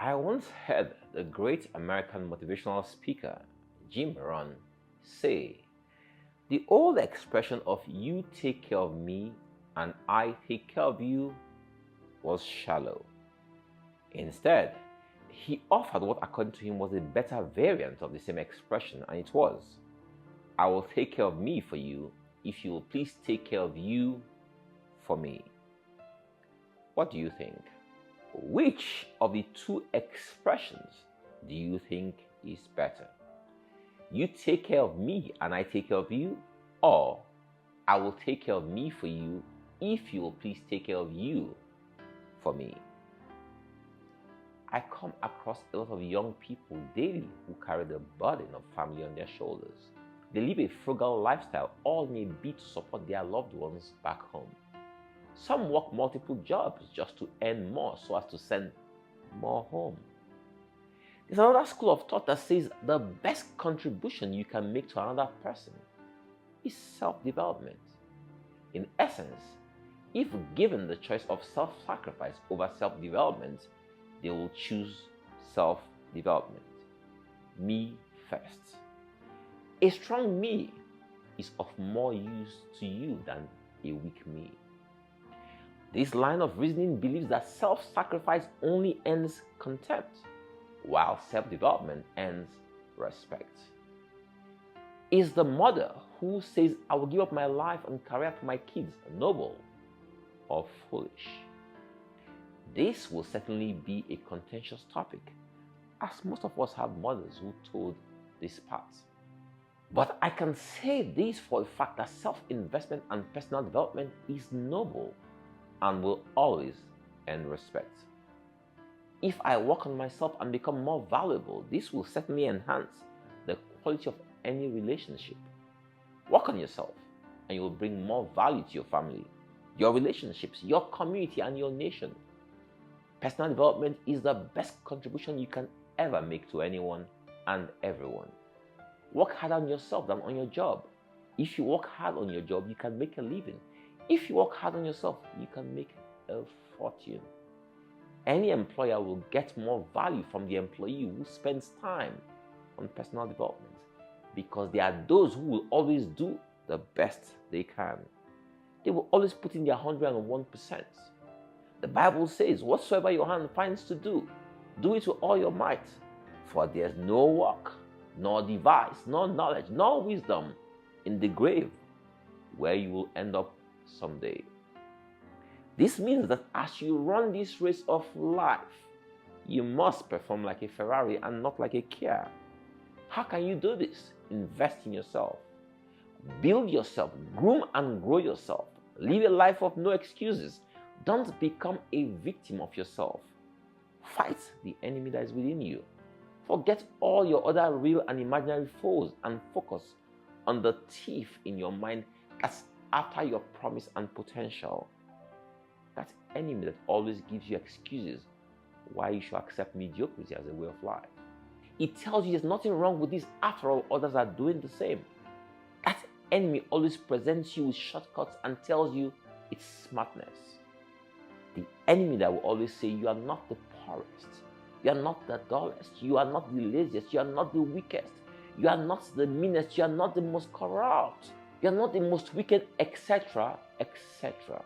I once heard the great American motivational speaker Jim Rohn say, the old expression of you take care of me and I take care of you was shallow. Instead, he offered what according to him was a better variant of the same expression, and it was, I will take care of me for you if you will please take care of you for me. What do you think? Which of the two expressions do you think is better? You take care of me and I take care of you, or I will take care of me for you if you will please take care of you for me. I come across a lot of young people daily who carry the burden of family on their shoulders. They live a frugal lifestyle, all may be to support their loved ones back home. Some work multiple jobs just to earn more so as to send more home. There's another school of thought that says the best contribution you can make to another person is self-development. In essence, if given the choice of self-sacrifice over self-development, they will choose self-development. Me first. A strong me is of more use to you than a weak me. This line of reasoning believes that self-sacrifice only earns contempt, while self-development earns respect. Is the mother who says, I will give up my life and career for my kids, noble or foolish? This will certainly be a contentious topic, as most of us have mothers who told this part. But I can say this for a fact that self-investment and personal development is noble and will always earn respect. If I work on myself and become more valuable, this will certainly enhance the quality of any relationship. Work on yourself and you will bring more value to your family, your relationships, your community, and your nation. Personal development is the best contribution you can ever make to anyone and everyone. Work harder on yourself than on your job. If you work hard on your job, you can make a living. If you work hard on yourself, you can make a fortune. Any employer will get more value from the employee who spends time on personal development, because there are those who will always do the best they can. They will always put in their 101%. The Bible says, whatsoever your hand finds to do, do it with all your might. For there is no work, nor device, nor knowledge, nor wisdom in the grave where you will end up someday. This means that as you run this race of life, you must perform like a Ferrari and not like a Kia. How can you do this? Invest in yourself. Build yourself, groom and grow yourself. Live a life of no excuses. Don't become a victim of yourself. Fight the enemy that is within you. Forget all your other real and imaginary foes and focus on the thief in your mind that's after your promise and potential. That enemy that always gives you excuses why you should accept mediocrity as a way of life. It tells you there's nothing wrong with this, after all others are doing the same. That enemy always presents you with shortcuts and tells you it's smartness. The enemy that will always say you are not the poorest, you are not the dullest, you are not the laziest, you are not the weakest, you are not the meanest, you are not the most corrupt, you are not the most wicked, etc., etc.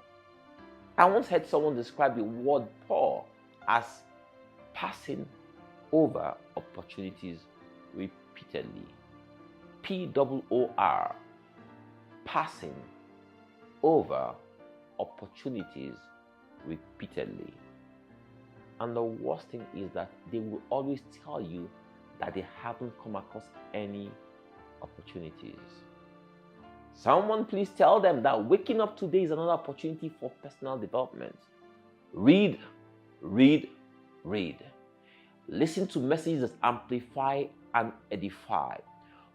I once heard someone describe the word poor as passing over opportunities repeatedly. P-O-O-R, passing over opportunities repeatedly. And the worst thing is that they will always tell you that they haven't come across any opportunities. Someone please tell them that waking up today is another opportunity for personal development. Read, read, read. Listen to messages that amplify and edify.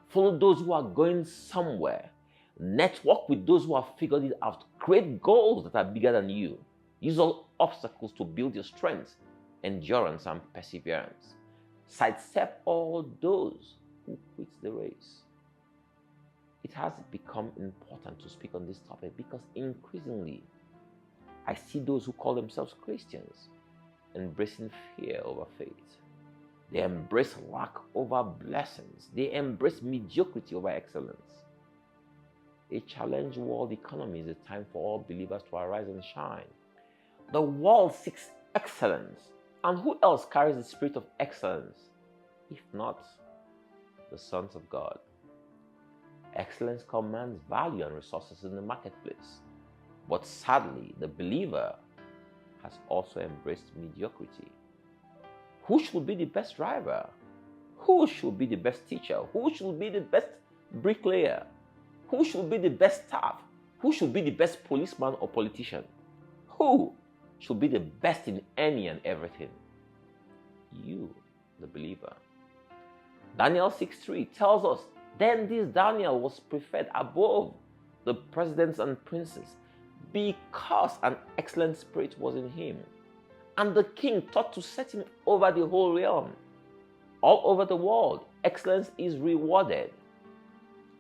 Follow those who are going somewhere. Network with those who have figured it out. Create goals that are bigger than you. Use all obstacles to build your strength, endurance, and perseverance. Sidestep all those who quit the race. It has become important to speak on this topic because increasingly I see those who call themselves Christians embracing fear over faith. They embrace lack over blessings. They embrace mediocrity over excellence. A challenged world economy is a time for all believers to arise and shine. The world seeks excellence. And who else carries the spirit of excellence, if not the sons of God? Excellence commands value and resources in the marketplace. But sadly, the believer has also embraced mediocrity. Who should be the best driver? Who should be the best teacher? Who should be the best bricklayer? Who should be the best staff? Who should be the best policeman or politician? Who should be the best in any and everything? You, the believer. Daniel 6:3 tells us, then this Daniel was preferred above the presidents and princes because an excellent spirit was in him. And the king thought to set him over the whole realm. All over the world, excellence is rewarded.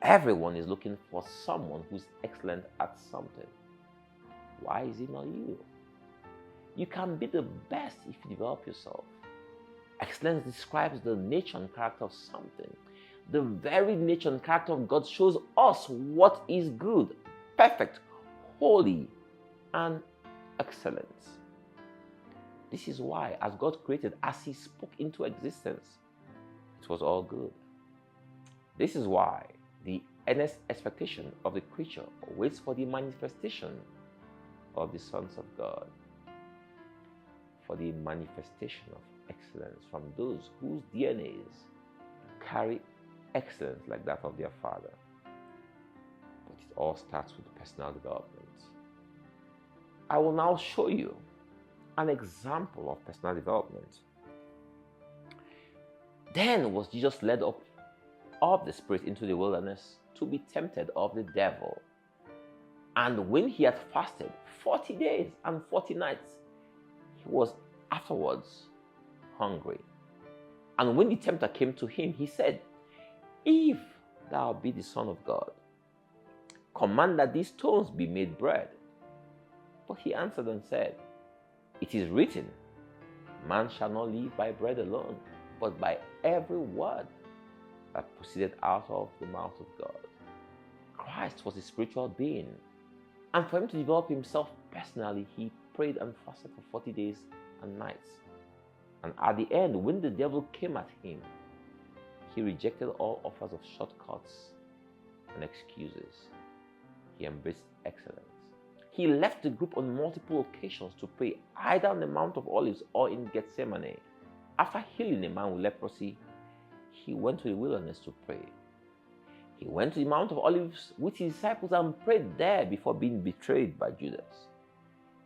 Everyone is looking for someone who's excellent at something. Why is it not you? You can be the best if you develop yourself. Excellence describes the nature and character of something. The very nature and character of God shows us what is good, perfect, holy, and excellent. This is why, as God created, as He spoke into existence, it was all good. This is why the earnest expectation of the creature waits for the manifestation of the sons of God, for the manifestation of excellence from those whose DNAs carry excellence like that of their Father. But it all starts with personal development. I will now show you an example of personal development. Then was Jesus led up of the Spirit into the wilderness to be tempted of the devil. And when he had fasted 40 days and 40 nights, he was afterwards hungry. And when the tempter came to him, he said, if thou be the Son of God, command that these stones be made bread. But he answered and said, it is written, man shall not live by bread alone, but by every word that proceeded out of the mouth of God. Christ was a spiritual being. And for him to develop himself personally, he prayed and fasted for 40 days and nights. And at the end, when the devil came at him, he rejected all offers of shortcuts and excuses. He embraced excellence. He left the group on multiple occasions to pray, either on the Mount of Olives or in Gethsemane. After healing a man with leprosy, he went to the wilderness to pray. He went to the Mount of Olives with his disciples and prayed there before being betrayed by Judas.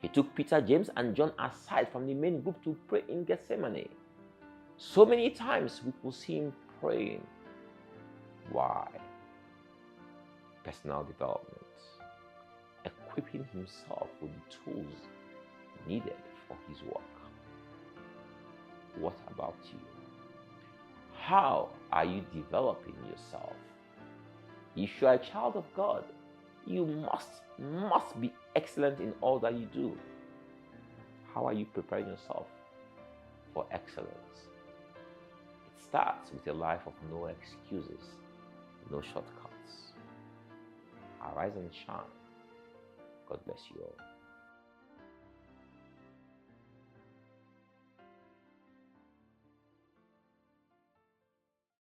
He took Peter, James, and John aside from the main group to pray in Gethsemane. So many times we could see him praying. Why? Personal development. Equipping himself with the tools needed for his work. What about you? How are you developing yourself? If you are a child of God, you must be excellent in all that you do. How are you preparing yourself for excellence? It starts with a life of no excuses, no shortcuts. Arise and shine. God bless you all.